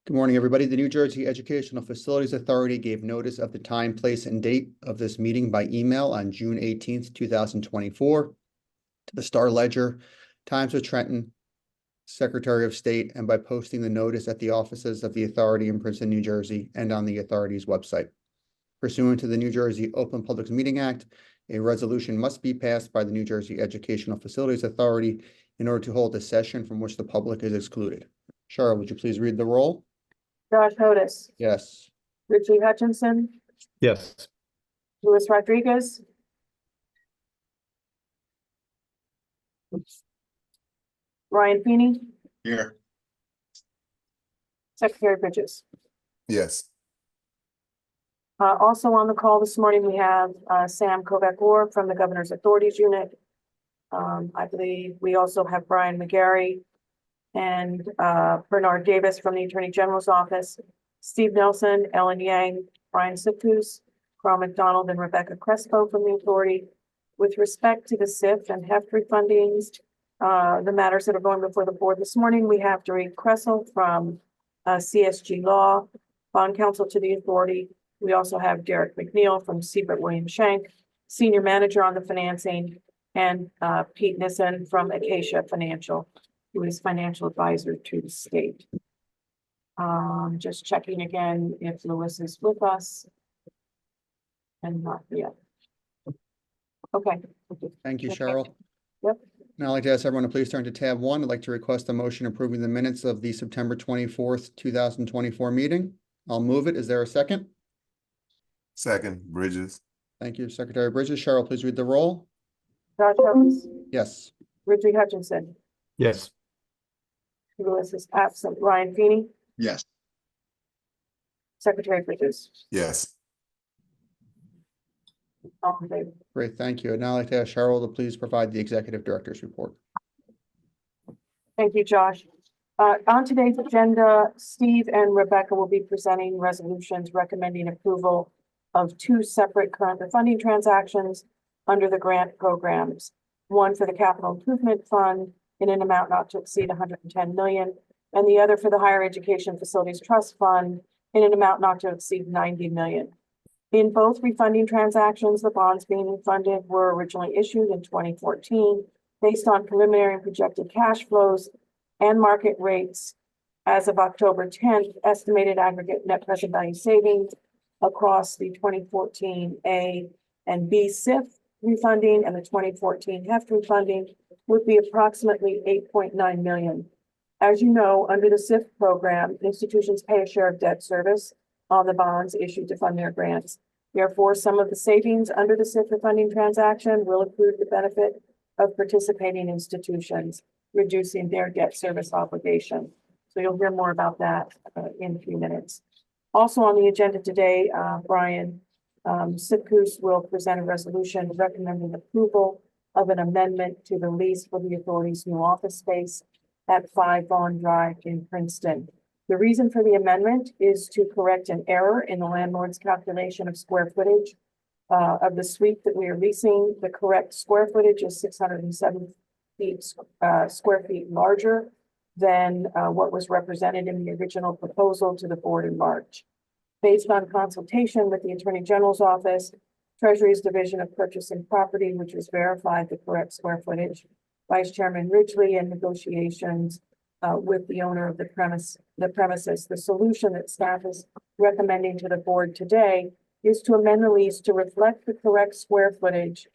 Good morning, everybody. The New Jersey Educational Facilities Authority gave notice of the time, place, and date of this meeting by email on June 18th, 2024 to the Star Ledger, Times of Trenton, Secretary of State, and by posting the notice at the offices of the authority in Princeton, New Jersey, and on the authority's website. Pursuant to the New Jersey Open Public Meeting Act, a resolution must be passed by the New Jersey Educational Facilities Authority in order to hold a session from which the public is excluded. Cheryl, would you please read the roll? Josh Hodis. Yes. Richie Hutchinson. Yes. Luis Rodriguez. Ryan Feeney. Here. Secretary Bridges. Yes. Also on the call this morning, we have Sam Kovac-Orr from the Governor's Authorities Unit. I believe we also have Brian McGarry and Bernard Davis from the Attorney General's Office, Steve Nelson, Ellen Yang, Brian Sipkus, Carl McDonald, and Rebecca Crespo from the Authority. With respect to the SIF and HEFT refundings, the matters that are going before the board this morning, we have Doreen Kressel from CSG Law, Bond Counsel to the Authority. We also have Derek McNeil from Siebert Williams Shank, Senior Manager on the Financing, and Pete Nissen from Acacia Financial, who is Financial Advisor to the state. Just checking again if Lewis is with us. And not yet. Okay. Thank you, Cheryl. Yep. Now I'd like to ask everyone to please turn to tab 1. I'd like to request a motion approving the minutes of the September 24th, 2024 meeting. I'll move it. Is there a second? Second, Bridges. Thank you, Secretary Bridges. Cheryl, please read the roll. Josh Hodis. Yes. Richie Hutchinson. Yes. Lewis is absent. Ryan Feeney. Yes. Secretary Bridges. Yes. All in favor. Great, thank you. Now I'd like to ask Cheryl to please provide the Executive Director's report. Thank you, Josh. On today's agenda, Steve and Rebecca will be presenting resolutions recommending approval of 2 separate current funding transactions under the grant programs. One for the Capital Improvement Fund in an amount not to exceed 110 million, and the other for the Higher Education Facilities Trust Fund in an amount not to exceed 90 million. In both refunding transactions, the bonds being refunded were originally issued in 2014 based on preliminary and projected cash flows and market rates. As of October 10th, estimated aggregate net present value savings across the 2014 A and B SIF refunding and the 2014 HEFT refunding would be approximately 8.9 million. As you know, under the SIF program, institutions pay a share of debt service on the bonds issued to fund their grants. Therefore, some of the savings under the SIF refunding transaction will accrue to the benefit of participating institutions, reducing their debt service obligation. So you'll hear more about that in a few minutes. Also on the agenda today, Brian Sipkus will present a resolution recommending approval of an amendment to the lease for the authority's new office space at 5 Vaughn Drive in Princeton. The reason for the amendment is to correct an error in the landlord's calculation of square footage of the suite that we are leasing. The correct square footage is 607 square feet larger than what was represented in the original proposal to the board in March. Based on consultation with the Attorney General's Office, Treasury's Division of Purchasing Property, which has verified the correct square footage, Vice Chairman Ridgely, and negotiations with the owner of the premises. The solution that staff is recommending to the board today is to amend the lease to reflect the correct square footage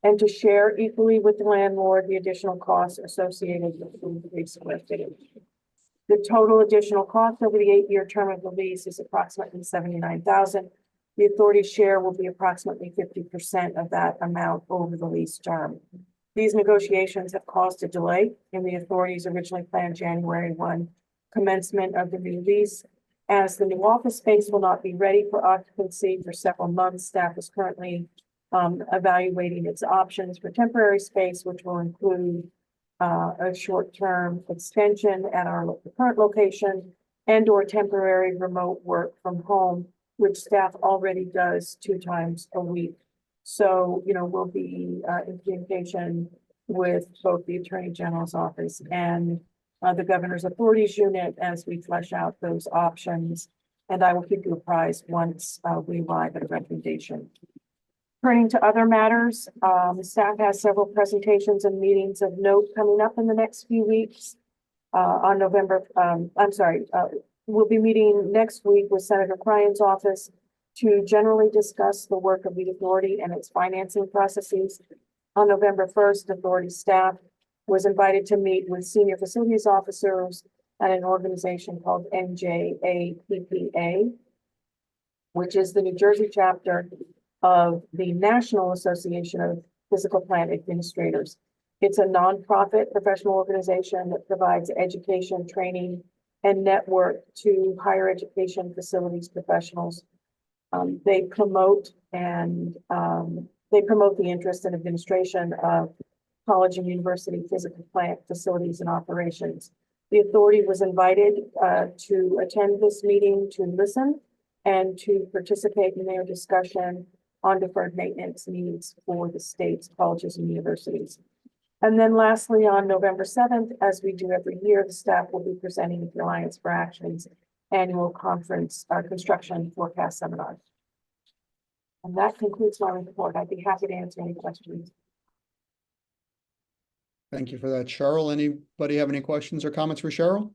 and to share equally with the landlord the additional costs associated with the increased square footage. The total additional cost over the 8-year term of the lease is approximately $79,000. The authority's share will be approximately 50% of that amount over the lease term. These negotiations have caused a delay in the authority's originally planned January 1 commencement of the new lease. As the new office space will not be ready for occupancy for several months, staff is currently evaluating its options for temporary space, which will include a short-term extension at our current location and or temporary remote work from home, which staff already does 2 times a week. So, we'll be in communication with both the Attorney General's office and the Governor's Authorities Unit as we flesh out those options. And I will keep you apprised once we arrive at a recommendation. Turning to other matters, staff has several presentations and meetings of note coming up in the next few weeks. On November, we'll be meeting next week with Senator Cryan's office to generally discuss the work of the authority and its financing processes. On November 1st, authority staff was invited to meet with senior facilities officers at an organization called NJAPPA, which is the New Jersey chapter of the National Association of Physical Plant Administrators. It's a nonprofit professional organization that provides education, training, and network to higher education facilities professionals. They promote the interest and administration of college and university physical plant facilities and operations. The authority was invited to attend this meeting to listen and to participate in their discussion on deferred maintenance needs for the state's colleges and universities. And then lastly, on November 7th, as we do every year, the staff will be presenting the Alliance for Action's annual conference, construction forecast seminar. And that concludes my report. I'd be happy to answer any questions. Thank you for that, Cheryl. Anybody have any questions or comments for Cheryl?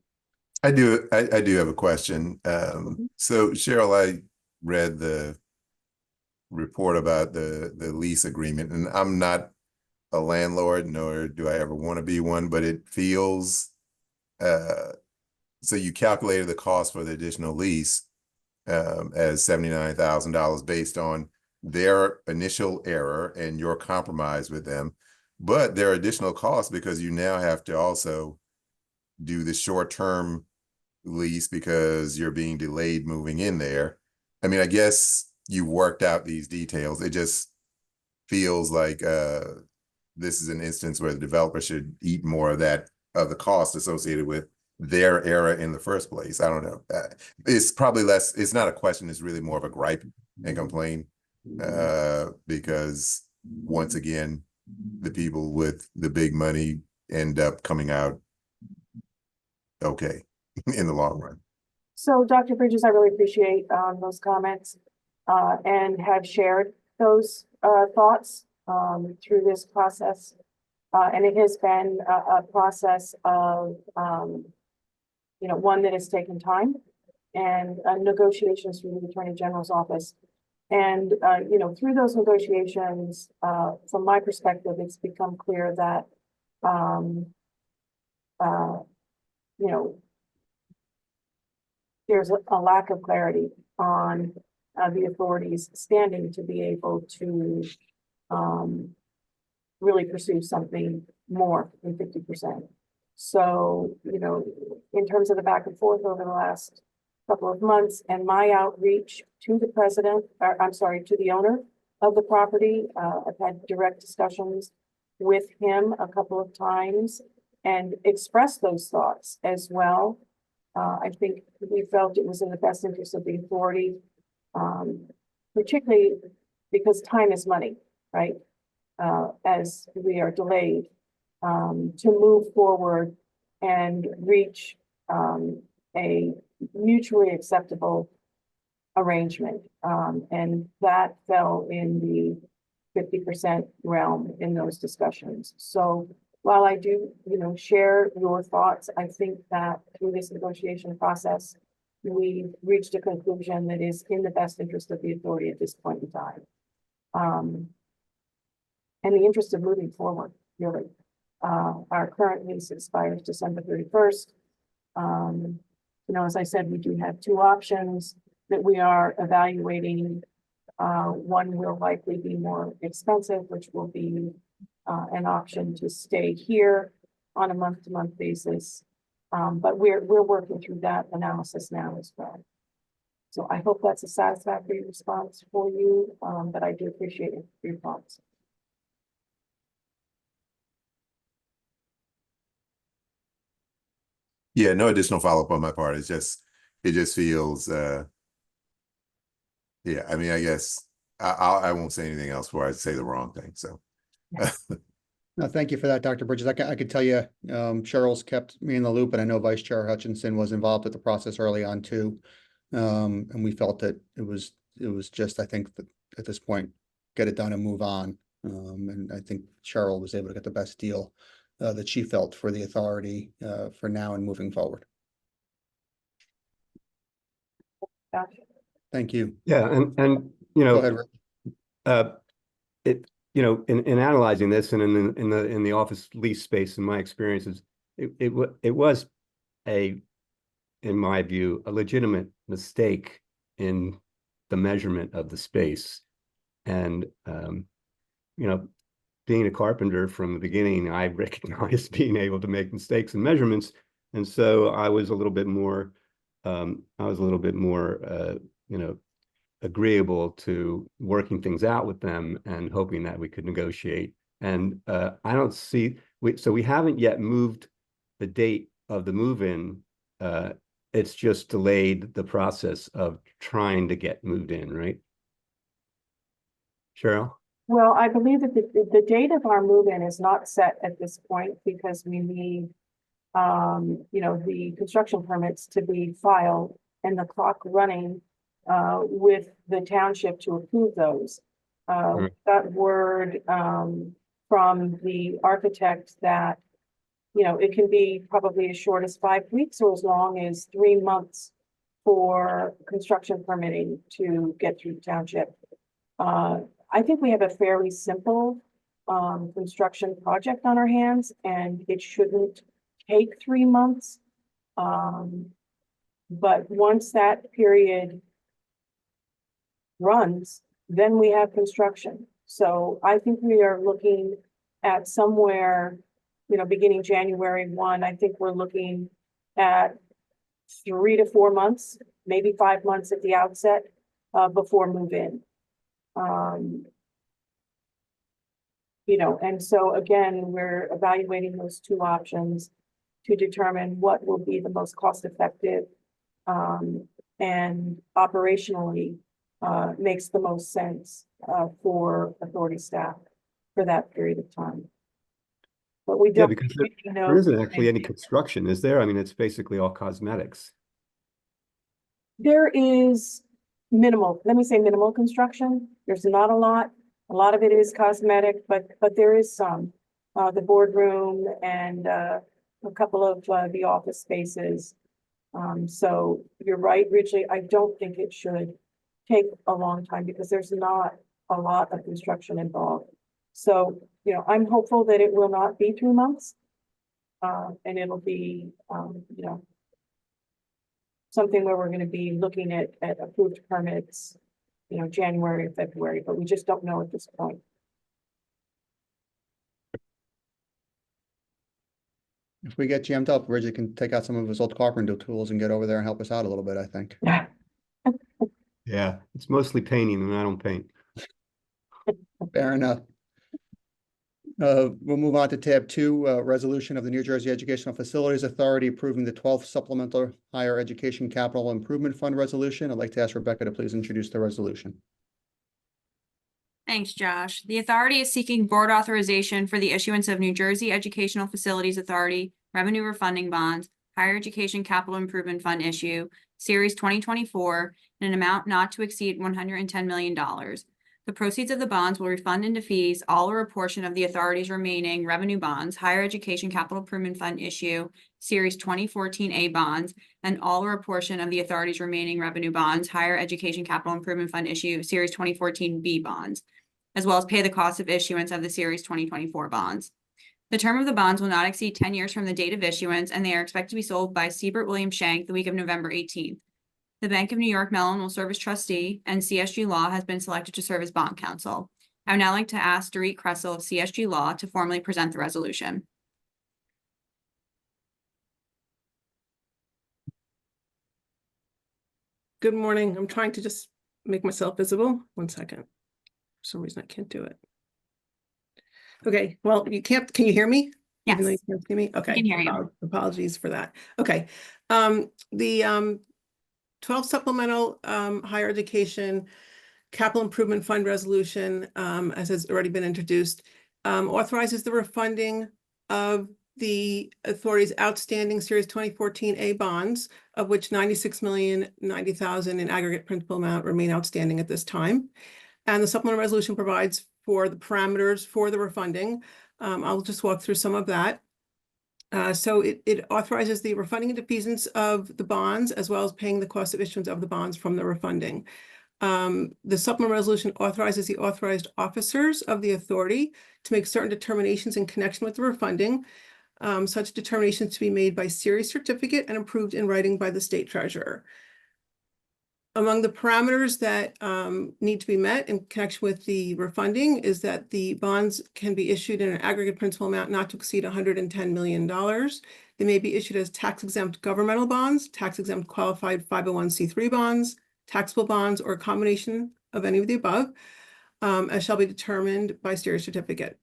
I do have a question. So Cheryl, I read the report about the lease agreement, and I'm not a landlord, nor do I ever want to be one, but it feels, so you calculated the cost for the additional lease as $79,000 based on their initial error and your compromise with them. But there are additional costs because you now have to also do the short-term lease because you're being delayed moving in there. I mean, I guess you worked out these details. It just feels like this is an instance where the developer should eat more of that, of the cost associated with their error in the first place. I don't know. It's probably less, it's not a question, it's really more of a gripe and complaint because once again, the people with the big money end up coming out okay in the long run. So Dr. Bridges, I really appreciate those comments and have shared those thoughts through this process. And it has been a process of, one that has taken time and negotiations through the Attorney General's office. And, through those negotiations, from my perspective, it's become clear that, there's a lack of clarity on the authorities standing to be able to really pursue something more than 50%. So, in terms of the back and forth over the last couple of months and my outreach to the to the owner of the property, I've had direct discussions with him a couple of times and expressed those thoughts as well. I think we felt it was in the best interest of the authority, particularly because time is money, right? As we are delayed, to move forward and reach a mutually acceptable arrangement. And that fell in the 50% realm in those discussions. So while I do, share your thoughts, I think that through this negotiation process, we've reached a conclusion that is in the best interest of the authority at this point in time. And the interest of moving forward, really. Our current lease expires December 31st. As I said, we do have two options that we are evaluating. One will likely be more expensive, which will be an option to stay here on a month-to-month basis. But we're working through that analysis now as well. So I hope that's a satisfactory response for you, but I do appreciate your thoughts. Yeah, no additional follow-up on my part. It just feels, yeah, I mean, I guess I won't say anything else before I say the wrong thing. So No, thank you for that, Dr. Bridges. I could tell you, Cheryl's kept me in the loop, and I know Vice Chair Hutchinson was involved with the process early on too. And we felt that it was just, I think that at this point, get it done and move on. And I think Cheryl was able to get the best deal that she felt for the authority for now and moving forward. Gotcha. Thank you. Yeah, and Go ahead, Rick. in analyzing this and in the office lease space, in my experiences, it was in my view, a legitimate mistake in the measurement of the space. And being a carpenter from the beginning, I recognized being able to make mistakes in measurements, and so I was a little bit more agreeable to working things out with them and hoping that we could negotiate. And I don't see, so we haven't yet moved the date of the move-in. It's just delayed the process of trying to get moved in, right? Cheryl? Well, I believe that the date of our move-in is not set at this point because we need, the construction permits to be filed and the clock running with the township to approve those. That word from the architect that, it can be probably as short as 5 weeks or as long as 3 months for construction permitting to get through the township. I think we have a fairly simple construction project on our hands, and it shouldn't take 3 months. But once that period runs, then we have construction. So I think we are looking at somewhere, beginning January 1, I think we're looking at 3 to 4 months, maybe 5 months at the outset before move in. And so again, we're evaluating those two options to determine what will be the most cost effective and operationally makes the most sense for authority staff for that period of time. But we don't because really know. there isn't actually any construction, is there? I mean, it's basically all cosmetics. There is minimal, let me say minimal construction. There's not a lot. A lot of it is cosmetic, but there is some. The boardroom and a couple of the office spaces. So you're right, Ridgely. I don't think it should take a long time because there's not a lot of construction involved. So, I'm hopeful that it will not be 3 months. And it'll be, something where we're going to be looking at approved permits, January or February, but we just don't know at this point. If we get jammed up, Bridget can take out some of his old carpenter tools and get over there and help us out a little bit, I think. Yeah, it's mostly painting, and I don't paint. Fair enough. We'll move on to tab 2, resolution of the New Jersey Educational Facilities Authority approving the 12th Supplemental Higher Education Capital Improvement Fund resolution. I'd like to ask Rebecca to please introduce the resolution. Thanks, Josh. The authority is seeking board authorization for the issuance of New Jersey Educational Facilities Authority revenue refunding bonds, Higher Education Capital Improvement Fund issue, Series 2024, in an amount not to exceed $110 million. The proceeds of the bonds will refund into fees all or a portion of the authority's remaining revenue bonds, Higher Education Capital Improvement Fund issue, Series 2014A bonds, and all or a portion of the authority's remaining revenue bonds, Higher Education Capital Improvement Fund issue, Series 2014B bonds, as well as pay the cost of issuance of the Series 2024 bonds. The term of the bonds will not exceed 10 years from the date of issuance, and they are expected to be sold by Siebert Williams Shank the week of November 18th. The Bank of New York Mellon will serve as trustee, and CSG Law has been selected to serve as bond counsel. I would now like to ask Dorit Kressel of CSG Law to formally present the resolution. Good morning. I'm trying to just make myself visible. 1 second. For some reason, I can't do it. Okay, well, you can't, can you hear me? Yes. Even though you can't see me? Okay. I can hear you. Apologies for that. Okay. The 12 supplemental higher education capital improvement fund resolution, as has already been introduced, authorizes the refunding of the authority's outstanding Series 2014A bonds, of which 96,090,000 in aggregate principal amount remain outstanding at this time. And the supplemental resolution provides for the parameters for the refunding. I'll just walk through some of that. So it authorizes the refunding and defeasance of the bonds, as well as paying the cost of issuance of the bonds from the refunding. The supplemental resolution authorizes the authorized officers of the authority to make certain determinations in connection with the refunding. Such determinations to be made by series certificate and approved in writing by the state treasurer. Among the parameters that need to be met in connection with the refunding is that the bonds can be issued in an aggregate principal amount not to exceed $110 million. They may be issued as tax-exempt governmental bonds, tax-exempt qualified 501c3 bonds, taxable bonds, or a combination of any of the above, as shall be determined by series certificate.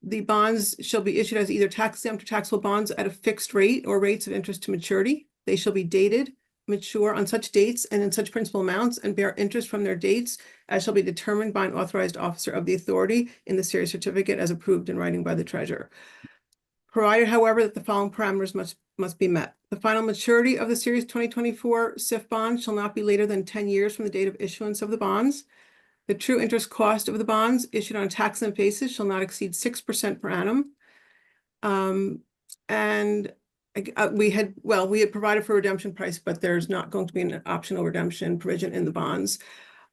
The bonds shall be issued as either tax-exempt or taxable bonds at a fixed rate or rates of interest to maturity. They shall be dated, mature on such dates and in such principal amounts, and bear interest from their dates as shall be determined by an authorized officer of the authority in the series certificate as approved in writing by the treasurer. Provided, however, that the following parameters must be met. The final maturity of the Series 2024 SIF bond shall not be later than 10 years from the date of issuance of the bonds. The true interest cost of the bonds issued on a tax-exempt basis shall not exceed 6% per annum. We had provided for redemption price, but there's not going to be an optional redemption provision in the bonds.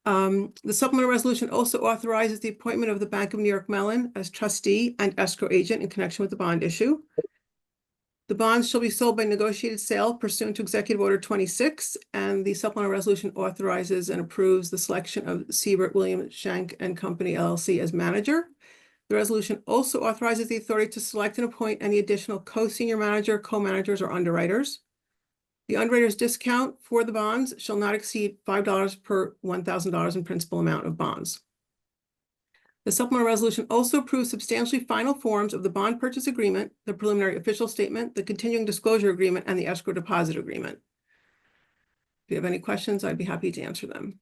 The supplemental resolution also authorizes the appointment of the Bank of New York Mellon as trustee and escrow agent in connection with the bond issue. The bonds shall be sold by negotiated sale pursuant to Executive Order 26, and the supplemental resolution authorizes and approves the selection of Siebert Williams Shank and Company LLC as manager. The resolution also authorizes the authority to select and appoint any additional co-senior manager, co-managers, or underwriters. The underwriter's discount for the bonds shall not exceed $5 per $1,000 in principal amount of bonds. The supplemental resolution also approves substantially final forms of the bond purchase agreement, the preliminary official statement, the continuing disclosure agreement, and the escrow deposit agreement. If you have any questions, I'd be happy to answer them.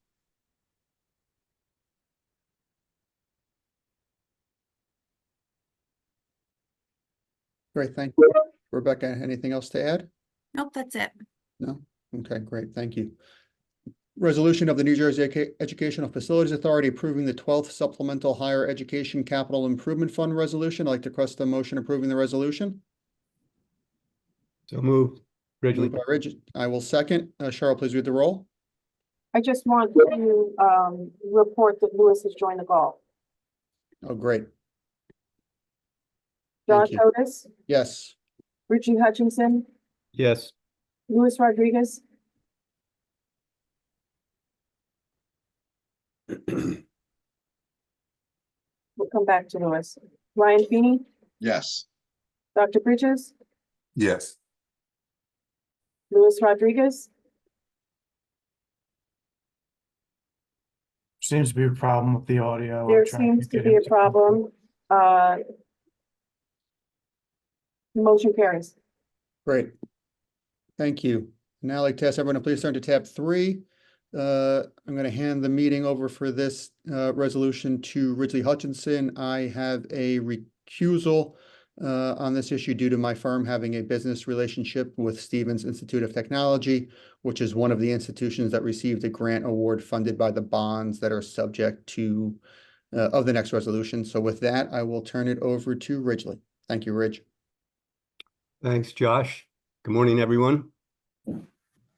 Great, thank you. Rebecca, anything else to add? Nope, that's it. No? Okay, great, thank you. Resolution of the New Jersey Educational Facilities Authority approving the 12th Supplemental Higher Education Capital Improvement Fund Resolution. I'd like to request a motion approving the resolution. So moved. Ridgely. Moved by Ridge. I will second. Cheryl, please read the roll. I just want to report that Lewis has joined the call. Oh, great. Josh Thank you. Otis, Yes. Richie Hutchinson, Yes. Luis Rodriguez, we'll come back to Lewis. Ryan Feeney, Yes. Dr. Bridges, Yes. Luis Rodriguez, Seems to be a problem with the audio. there I'm trying seems to get be a him problem. Motion carries. Great. Thank you. Now I'd like to ask everyone to please turn to tab 3. I'm going to hand the meeting over for this resolution to Ridgely Hutchinson. I have a recusal on this issue due to my firm having a business relationship with Stevens Institute of Technology, which is one of the institutions that received a grant award funded by the bonds that are subject to of the next resolution. So with that, I will turn it over to Ridgely. Thank you, Ridge. Thanks, Josh. Good morning, everyone.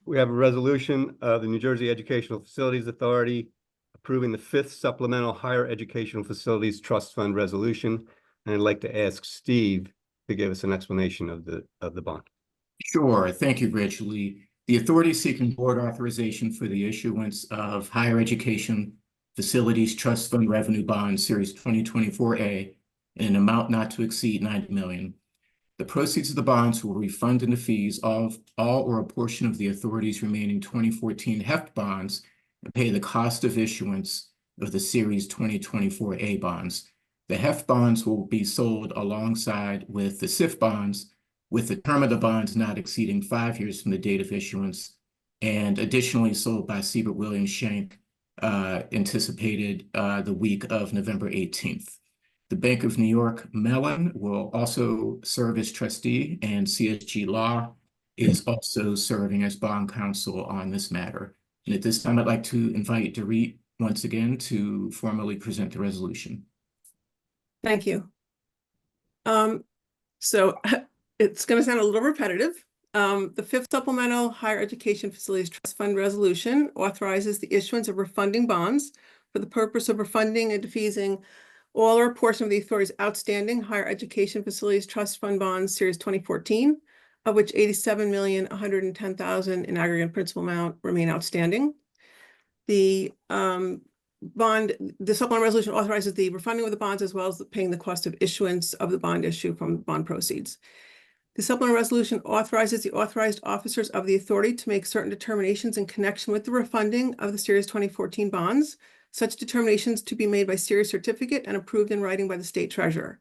We have a resolution of the New Jersey Educational Facilities Authority approving the 5th Supplemental Higher Educational Facilities Trust Fund Resolution. And I'd like to ask Steve to give us an explanation of the bond. Sure. Thank you, Ridgely. The authority is seeking board authorization for the issuance of Higher Education Facilities Trust Fund Revenue Bond Series 2024A in an amount not to exceed $90 million. The proceeds of the bonds will refund the fees of all or a portion of the authority's remaining 2014 HEFT bonds and pay the cost of issuance of the Series 2024A bonds. The HEFT bonds will be sold alongside with the SIF bonds, with the term of the bonds not exceeding 5 years from the date of issuance, and additionally sold by Siebert Williams Shank, anticipated the week of November 18th. The Bank of New York Mellon will also serve as trustee, and CSG Law is also serving as bond counsel on this matter. And at this time, I'd like to invite Dorit once again to formally present the resolution. Thank you. So it's going to sound a little repetitive. The fifth supplemental higher education facilities trust fund resolution authorizes the issuance of refunding bonds for the purpose of refunding and defeasing all or a portion of the authority's outstanding higher education facilities trust fund bonds series 2014, of which 87,110,000 in aggregate principal amount remain outstanding. The supplemental resolution authorizes the refunding of the bonds as well as paying the cost of issuance of the bond issue from bond proceeds. The supplemental resolution authorizes the authorized officers of the authority to make certain determinations in connection with the refunding of the Series 2014 bonds, such determinations to be made by Series certificate and approved in writing by the state treasurer.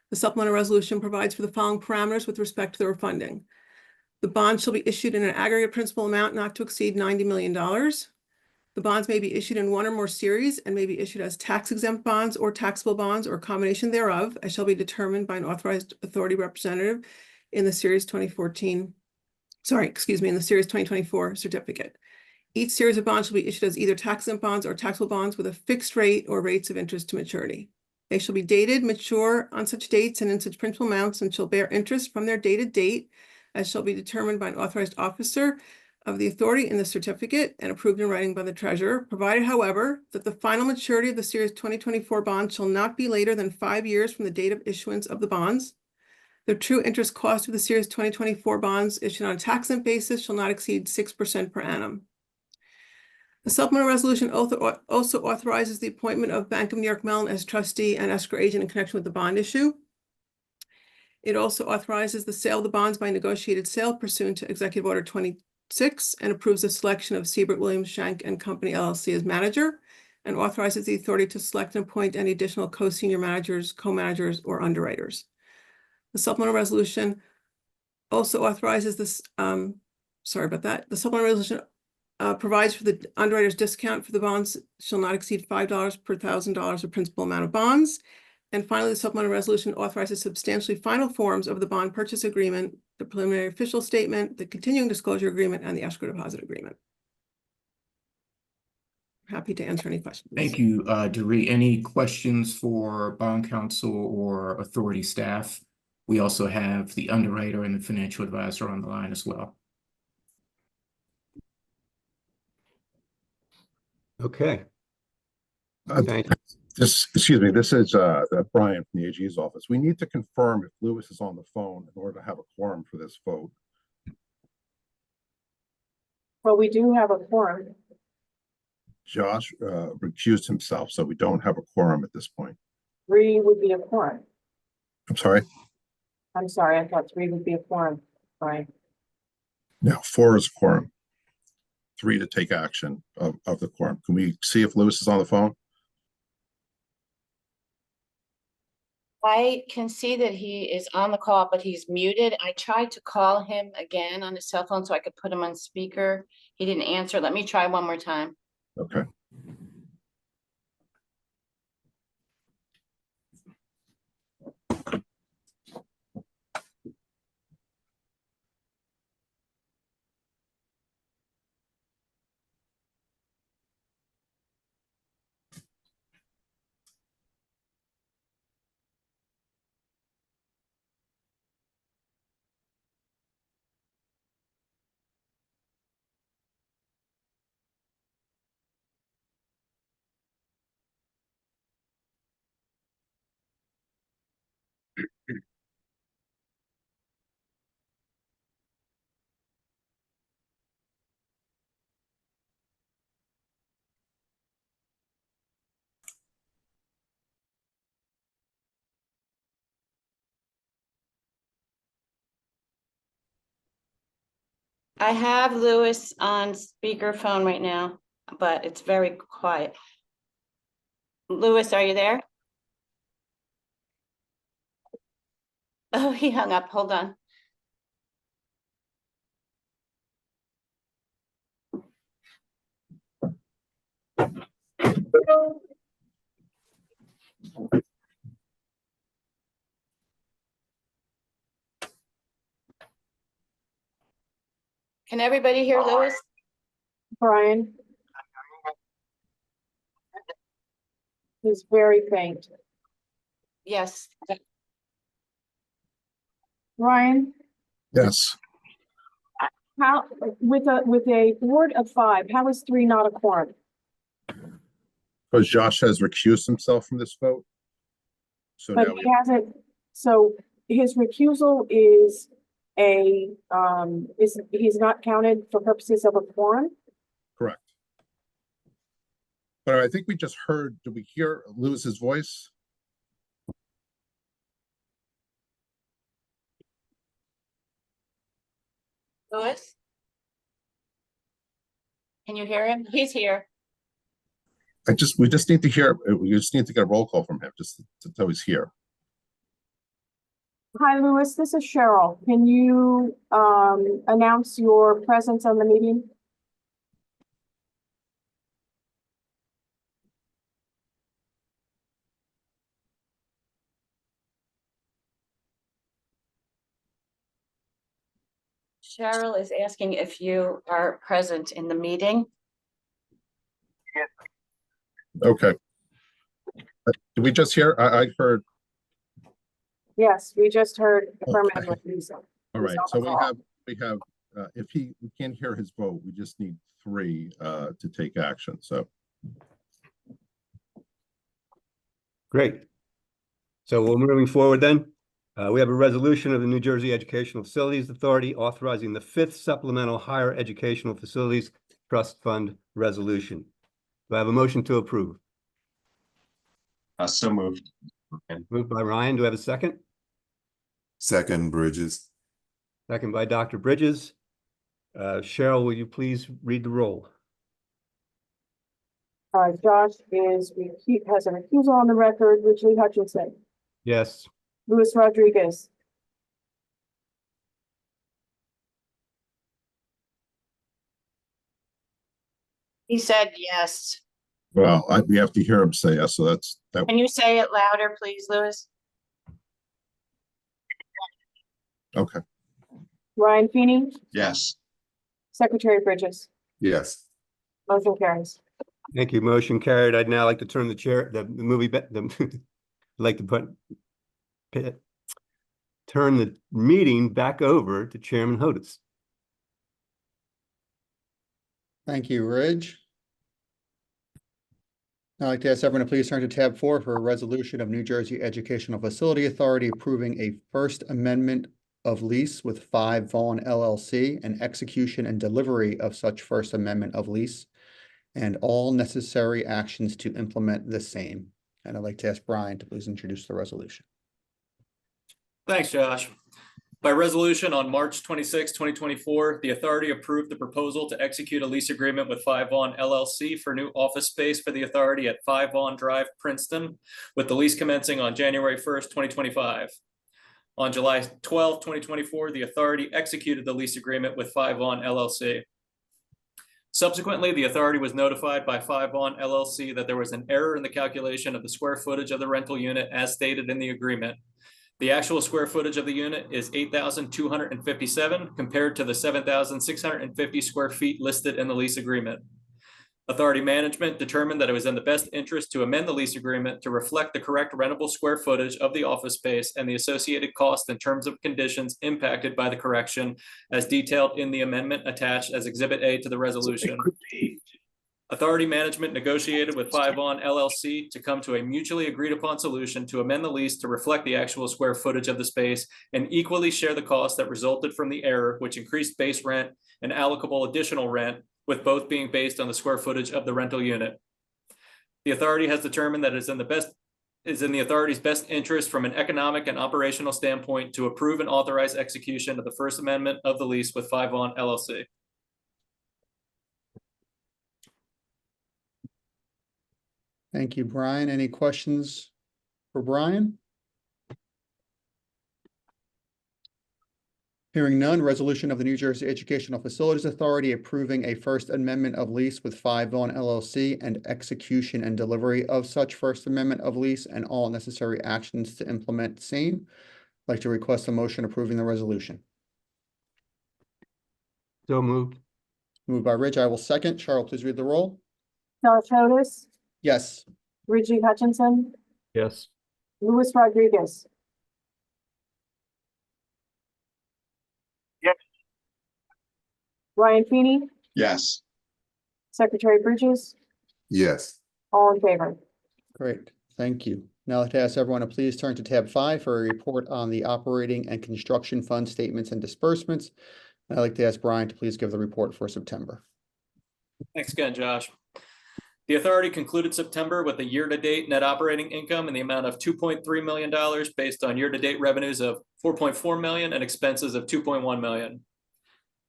The supplemental resolution provides for the following parameters with respect to the refunding. The bond shall be issued in an aggregate principal amount not to exceed $90 million. The bonds may be issued in one or more series and may be issued as tax-exempt bonds or taxable bonds or a combination thereof, as shall be determined by an authorized authority representative in the Series 2024 certificate. Each series of bonds shall be issued as either tax-exempt bonds or taxable bonds with a fixed rate or rates of interest to maturity. They shall be dated, mature on such dates and in such principal amounts, and shall bear interest from their dated date, as shall be determined by an authorized officer of the authority in the certificate and approved in writing by the treasurer, provided, however, that the final maturity of the Series 2024 bonds shall not be later than 5 years from the date of issuance of the bonds. The true interest cost of the Series 2024 bonds issued on a tax-exempt basis shall not exceed 6% per annum. The supplemental resolution also authorizes the appointment of Bank of New York Mellon as trustee and escrow agent in connection with the bond issue. It also authorizes the sale of the bonds by negotiated sale pursuant to Executive Order 26 and approves the selection of Siebert Williams Shank and Company LLC as manager, and authorizes the authority to select and appoint any additional co-senior managers, co-managers, or underwriters. The supplemental resolution also authorizes this, The supplemental resolution provides for the underwriter's discount for the bonds shall not exceed $5 per $1,000 of principal amount of bonds. And finally, the supplemental resolution authorizes substantially final forms of the bond purchase agreement, the preliminary official statement, the continuing disclosure agreement, and the escrow deposit agreement. Happy to answer any questions. Thank you, Dorit. Any questions for bond counsel or authority staff? We also have the underwriter and the financial advisor on the line as well. Okay. Thank you. This is Brian from the AG's office. We need to confirm if Lewis is on the phone in order to have a quorum for this vote. Well, we do have a quorum. Josh recused himself, so we don't have a quorum at this point. 3 would be a quorum. I'm sorry? I'm sorry, I thought 3 would be a quorum, Brian. No, 4 is quorum. 3 to take action of the quorum. Can we see if Lewis is on the phone? I can see that he is on the call, but he's muted. I tried to call him again on his cell phone so I could put him on speaker. He didn't answer. Let me try one more time. Okay. I have Lewis on speakerphone right now, but it's very quiet. Lewis, are you there? Oh, he hung up. Hold on. Can everybody hear Louis? Brian? He's very faint. Yes. Ryan, Yes, how, with a board of 5, how is 3 not a quorum? because Josh has recused himself from this vote. So But now he hasn't, so his recusal is he's not counted for purposes of a quorum? correct. But I think we just heard, did we hear Lewis's voice? Louis? Can you hear him? He's here. We just need to hear, we just need to get a roll call from him, just to know he's here. Hi, Louis, this is Cheryl. Can you announce your presence on the meeting? Cheryl is asking if you are present in the meeting. Okay. Did we just hear? I heard, Yes, we just heard Okay. affirmatively. Lisa. all right, on so the call. we have, if we can't hear his vote, we just need 3 to take action, so. Great. So we're moving forward then. We have a resolution of the New Jersey Educational Facilities Authority authorizing the 5th Supplemental Higher Educational Facilities Trust Fund Resolution. Do I have a motion to approve? So moved. Moved by Ryan. Do I have a second? Second, Bridges. Second by Dr. Bridges. Cheryl, will you please read the roll? Josh has a recusal on the record. Ridgely Hutchinson, Yes. Luis Rodriguez, He said yes. Well, we have to hear him say yes, so that. Can you say it louder, please, Louis? Okay, Ryan Feeney, Yes. Secretary Bridges. Yes. Motion carries. Thank you. Motion carried. I'd now like to turn turn the meeting back over to Chairman Hodis. Thank you, Ridge. I'd like to ask everyone to please turn to tab 4 for a resolution of New Jersey Educational Facility Authority approving a First Amendment of lease with 5 Vaughn LLC and execution and delivery of such First Amendment of lease and all necessary actions to implement the same. And I'd like to ask Brian to please introduce the resolution. Thanks, Josh. By resolution on March 26, 2024, the authority approved the proposal to execute a lease agreement with 5 Vaughn LLC for new office space for the authority at 5 Vaughn Drive, Princeton, with the lease commencing on January 1st, 2025. On July 12, 2024, the authority executed the lease agreement with 5 Vaughn LLC. Subsequently, the authority was notified by 5 Vaughn LLC that there was an error in the calculation of the square footage of the rental unit as stated in the agreement. The actual square footage of the unit is 8,257 compared to the 7,650 square feet listed in the lease agreement. Authority management determined that it was in the best interest to amend the lease agreement to reflect the correct rentable square footage of the office space and the associated cost in terms of conditions impacted by the correction as detailed in the amendment attached as Exhibit A to the resolution. Authority management negotiated with 5 Vaughn LLC to come to a mutually agreed upon solution to amend the lease to reflect the actual square footage of the space and equally share the costs that resulted from the error, which increased base rent and allocable additional rent, with both being based on the square footage of the rental unit. The authority has determined that it is in the authority's best interest from an economic and operational standpoint to approve and authorize execution of the First Amendment of the lease with 5 Vaughn LLC. Thank you, Brian. Any questions for Brian? Hearing none, resolution of the New Jersey Educational Facilities Authority approving a First Amendment of lease with 5 Vaughn LLC and execution and delivery of such First Amendment of lease and all necessary actions to implement same. I'd like to request a motion approving the resolution. So moved. Moved by Rich, I will second. Cheryl, please read the roll. Josh Otis, Yes. Reggie Hutchinson, Yes. Luis Rodriguez. Yes. Ryan Feeney, Yes. Secretary Bridges, Yes. all in favor. Great, thank you. Now I'd like to ask everyone to please turn to tab 5 for a report on the operating and construction fund statements and disbursements. I'd like to ask Brian to please give the report for September. Thanks again, Josh. The authority concluded September with a year-to-date net operating income in the amount of $2.3 million based on year-to-date revenues of $4.4 million and expenses of $2.1 million.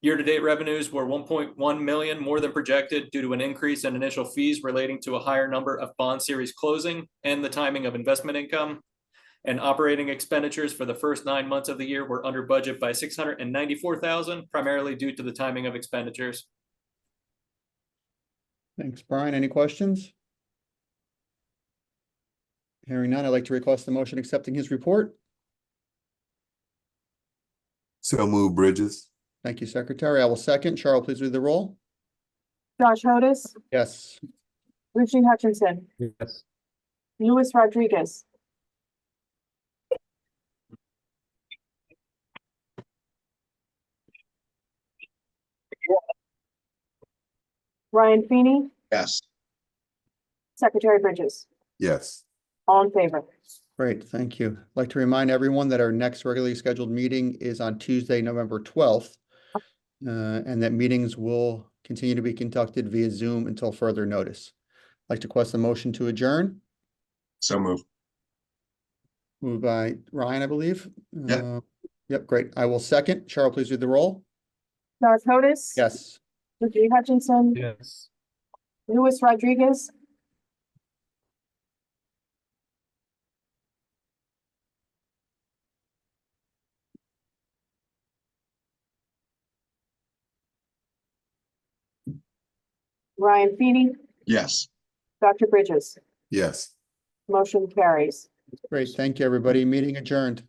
Year-to-date revenues were $1.1 million more than projected due to an increase in initial fees relating to a higher number of bond series closing and the timing of investment income. And operating expenditures for the first 9 months of the year were under budget by $694,000, primarily due to the timing of expenditures. Thanks, Brian. Any questions? Hearing none, I'd like to request the motion accepting his report. So move Bridges. Thank you, Secretary. I will second. Cheryl, please read the roll. Josh Otis, Yes. Reggie Hutchinson, Yes. Luis Rodriguez. Ryan Feeney, Yes. Secretary Bridges, Yes. all in favor. Great, thank you. I'd like to remind everyone that our next regularly scheduled meeting is on Tuesday, November 12th. And that meetings will continue to be conducted via Zoom until further notice. I'd like to request a motion to adjourn. So move. Moved by Ryan, I believe. Yeah. Yep, great. I will second. Cheryl, please read the roll. Josh Otis. Yes. Reggie Hutchinson, Yes. Luis Rodriguez. Ryan Feeney, Yes. Dr. Bridges, Yes. motion carries. Great, thank you, everybody. Meeting adjourned.